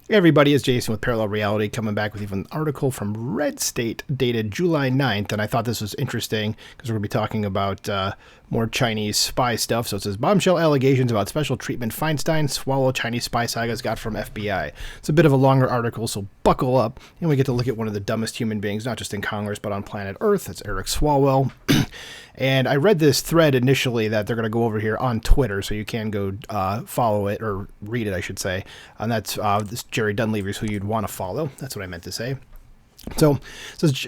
Hey everybody, it's Jason with Parallel Reality coming back with even an article from Red State dated July 9th, and I thought this was interesting because we're going to be talking about more Chinese spy stuff. So it says, Bombshell allegations about special treatment Feinstein, Swalwell Chinese spy sagas got from FBI. It's a bit of a longer article, so buckle up, and we get to look at one of the dumbest human beings, not just in Congress, but on planet Earth. It's Eric Swalwell. And I read this thread initially that they're going to go over here on Twitter, so you can go follow it, or read it, I should say. And that's this Jerry Dunleavy's who you'd want to follow. That's what I meant to say. So,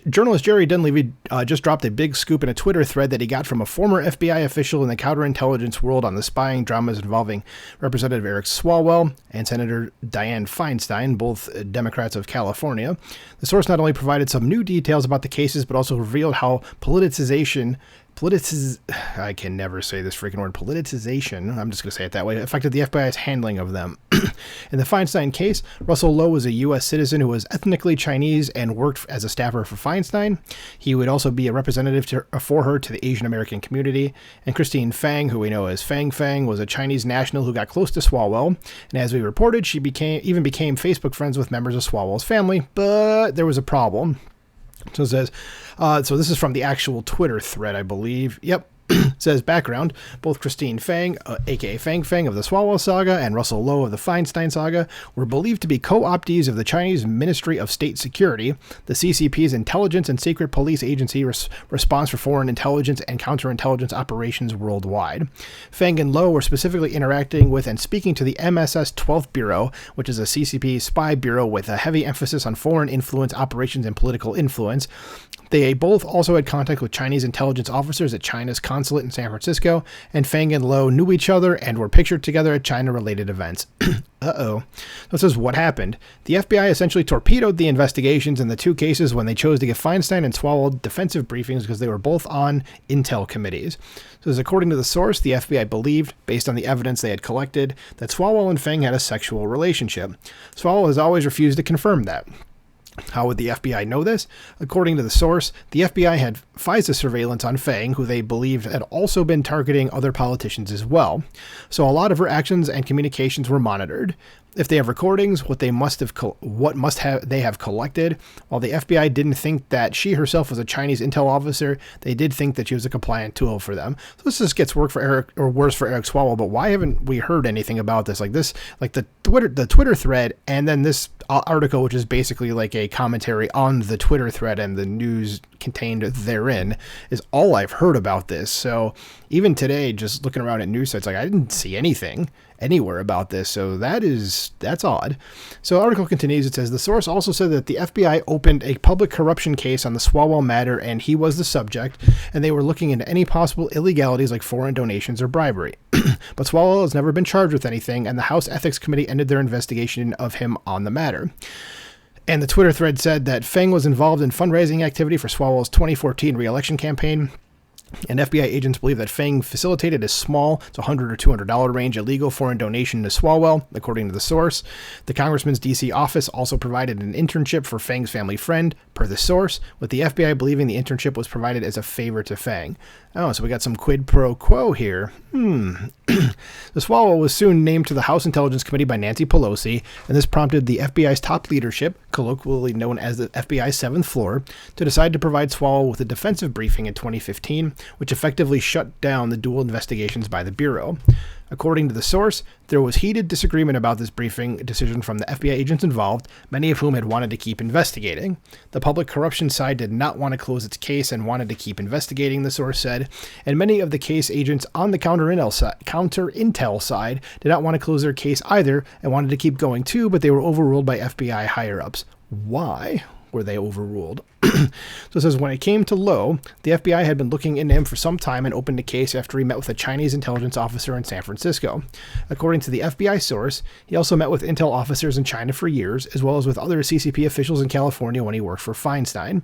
journalist Jerry Dunleavy just dropped a big scoop in a Twitter thread that he got from a former FBI official in the counterintelligence world on the spying dramas involving Representative Eric Swalwell and Senator Dianne Feinstein, both Democrats of California. The source not only provided some new details about the cases, but also revealed how I can never say this freaking word, politicization, I'm just going to say it that way, affected the FBI's handling of them. In the Feinstein case, Russell Lowe was a U.S. citizen who was ethnically Chinese and worked as a staffer for Feinstein. He would also be a representative for her to the Asian American community. And Christine Fang, who we know as Fang Fang, was a Chinese national who got close to Swalwell. And as we reported, she became Facebook friends with members of Swalwell's family, but there was a problem. So it says, so this is from the actual Twitter thread, I believe. Yep. It says background, both Christine Fang, aka Fang Fang of the Swalwell saga, and Russell Lowe of the Feinstein saga were believed to be co-optees of the Chinese Ministry of State Security, the CCP's intelligence and secret police agency response for foreign intelligence and counterintelligence operations worldwide. Fang and Lowe were specifically interacting with and speaking to the MSS 12th Bureau, which is a CCP spy bureau with a heavy emphasis on foreign influence operations and political influence. They both also had contact with Chinese intelligence officers at China's consulate in San Francisco, and Fang and Lowe knew each other and were pictured together at China-related events. Uh-oh. So it says, what happened? The FBI essentially torpedoed the investigations in the two cases when they chose to give Feinstein and Swalwell defensive briefings because they were both on intel committees. So as according to the source, the FBI believed, based on the evidence they had collected, that Swalwell and Fang had a sexual relationship. Swalwell has always refused to confirm that. How would the FBI know this? According to the source, the FBI had FISA surveillance on Fang, who they believed had also been targeting other politicians as well. So a lot of her actions and communications were monitored. If they have recordings, they have collected. While the FBI didn't think that she herself was a Chinese intel officer, they did think that she was a compliant tool for them. So this just gets worse for Eric Swalwell. But why haven't we heard anything about this? Like the Twitter thread, and then this article, which is basically like a commentary on the Twitter thread and the news contained therein, is all I've heard about this. So even today, just looking around at news sites, like I didn't see anything anywhere about this. So that's odd. So the article continues. It says the source also said that the FBI opened a public corruption case on the Swalwell matter, and he was the subject, and they were looking into any possible illegalities like foreign donations or bribery. But Swalwell has never been charged with anything, and the House Ethics Committee ended their investigation of him on the matter. And the Twitter thread said that Fang was involved in fundraising activity for Swalwell's 2014 re-election campaign. And FBI agents believe that Fang facilitated a small, it's $100 or $200 range, illegal foreign donation to Swalwell, according to the source. The congressman's D.C. office also provided an internship for Fang's family friend, per the source, with the FBI believing the internship was provided as a favor to Fang. Oh, so we got some quid pro quo here. The Swalwell was soon named to the House Intelligence Committee by Nancy Pelosi, and this prompted the FBI's top leadership, colloquially known as the FBI's 7th floor, to decide to provide Swalwell with a defensive briefing in 2015, which effectively shut down the dual investigations by the Bureau. According to the source, there was heated disagreement about this briefing decision from the FBI agents involved, many of whom had wanted to keep investigating. The public corruption side did not want to close its case and wanted to keep investigating, the source said, and many of the case agents on the counter-intel side did not want to close their case either and wanted to keep going too, but they were overruled by FBI higher-ups. Why were they overruled? So it says, when it came to Lowe, the FBI had been looking into him for some time and opened a case after he met with a Chinese intelligence officer in San Francisco. According to the FBI source, he also met with intel officers in China for years, as well as with other CCP officials in California when he worked for Feinstein.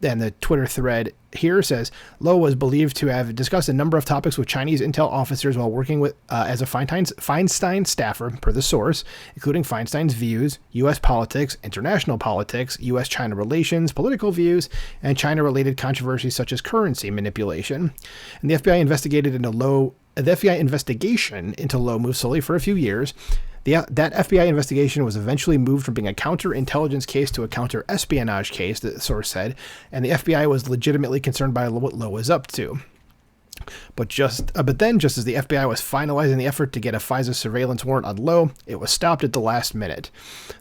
And the Twitter thread here says, Lowe was believed to have discussed a number of topics with Chinese intel officers while working with as a Feinstein staffer, per the source, including Feinstein's views, U.S. politics, international politics, U.S.-China relations, political views, and China-related controversies such as currency manipulation. And the FBI investigation into Lowe moved slowly for a few years. That FBI investigation was eventually moved from being a counterintelligence case to a counter-espionage case, the source said, and the FBI was legitimately concerned by what Lowe was up to. But then, just as the FBI was finalizing the effort to get a FISA surveillance warrant on Lowe, it was stopped at the last minute.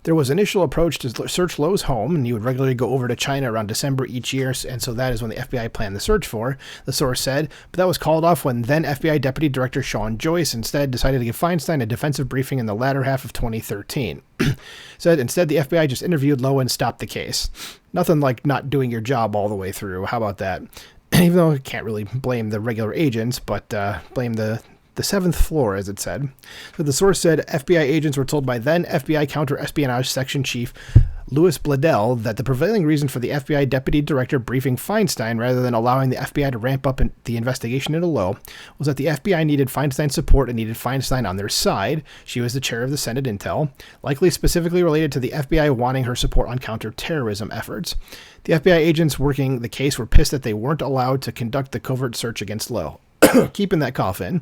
There was initial approach to search Lowe's home, and he would regularly go over to China around December each year, and so that is when the FBI planned the search for, the source said, but that was called off when then FBI Deputy Director Sean Joyce instead decided to give Feinstein a defensive briefing in the latter half of 2013. Said instead the FBI just interviewed Lowe and stopped the case. Nothing like not doing your job all the way through. How about that? Even though I can't really blame the regular agents, but blame the seventh floor, as it said. So the source said FBI agents were told by then FBI Counter-Espionage Section Chief Louis Bledel that the prevailing reason for the FBI Deputy Director briefing Feinstein rather than allowing the FBI to ramp up the investigation into Lowe was that the FBI needed Feinstein's support and needed Feinstein on their side. She was the chair of the Senate Intel, likely specifically related to the FBI wanting her support on counterterrorism efforts. The FBI agents working the case were pissed that they weren't allowed to conduct the covert search against Lowe. Keeping that cough in,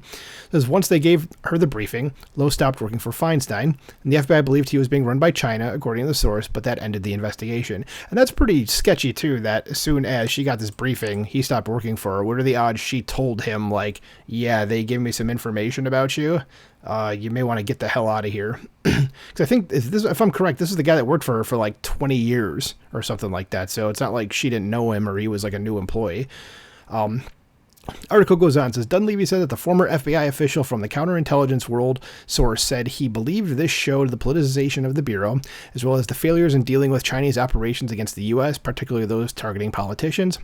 says once they gave her the briefing, Lowe stopped working for Feinstein, and the FBI believed he was being run by China, according to the source, but that ended the investigation. And that's pretty sketchy, too, that as soon as she got this briefing, he stopped working for her. What are the odds she told him, like, yeah, they gave me some information about you? You may want to get the hell out of here. Because I think, if I'm correct, this is the guy that worked for her for like 20 years or something like that, so it's not like she didn't know him or he was like a new employee. Article goes on, says Dunleavy said that the former FBI official from the counterintelligence world source said he believed this showed the politicization of the Bureau, as well as the failures in dealing with Chinese operations against the U.S., particularly those targeting politicians.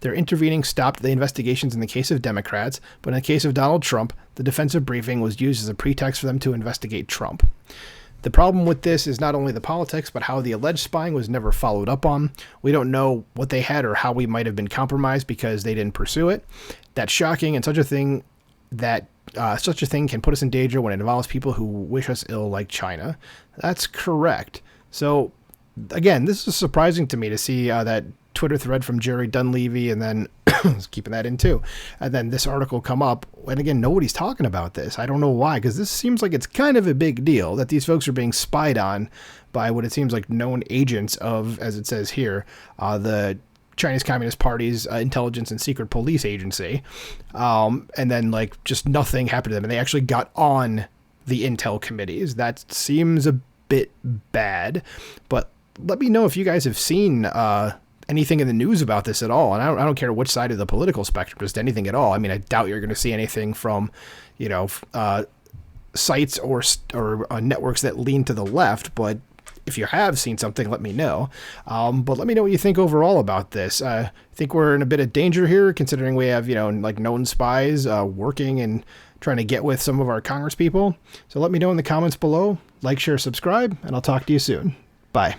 Their intervening stopped the investigations in the case of Democrats, but in the case of Donald Trump, the defensive briefing was used as a pretext for them to investigate Trump. The problem with this is not only the politics, but how the alleged spying was never followed up on. We don't know what they had or how we might have been compromised because they didn't pursue it. That's shocking, and such a thing can put us in danger when it involves people who wish us ill, like China. That's correct. So, again, this is surprising to me to see that Twitter thread from Jerry Dunleavy, and then keeping that in too, and then this article come up, and again, nobody's talking about this. I don't know why, because this seems like it's kind of a big deal that these folks are being spied on by what it seems like known agents of, as it says here, the Chinese Communist Party's intelligence and secret police agency, and then like just nothing happened to them, and they actually got on the intel committees. That seems a bit bad, but let me know if you guys have seen anything in the news about this at all. And I don't care which side of the political spectrum, just anything at all. I mean, I doubt you're going to see anything from, sites or networks that lean to the left, but if you have seen something, let me know. But let me know what you think overall about this. I think we're in a bit of danger here, considering we have, known spies working and trying to get with some of our Congress people. So let me know in the comments below. Like, share, subscribe, and I'll talk to you soon. Bye.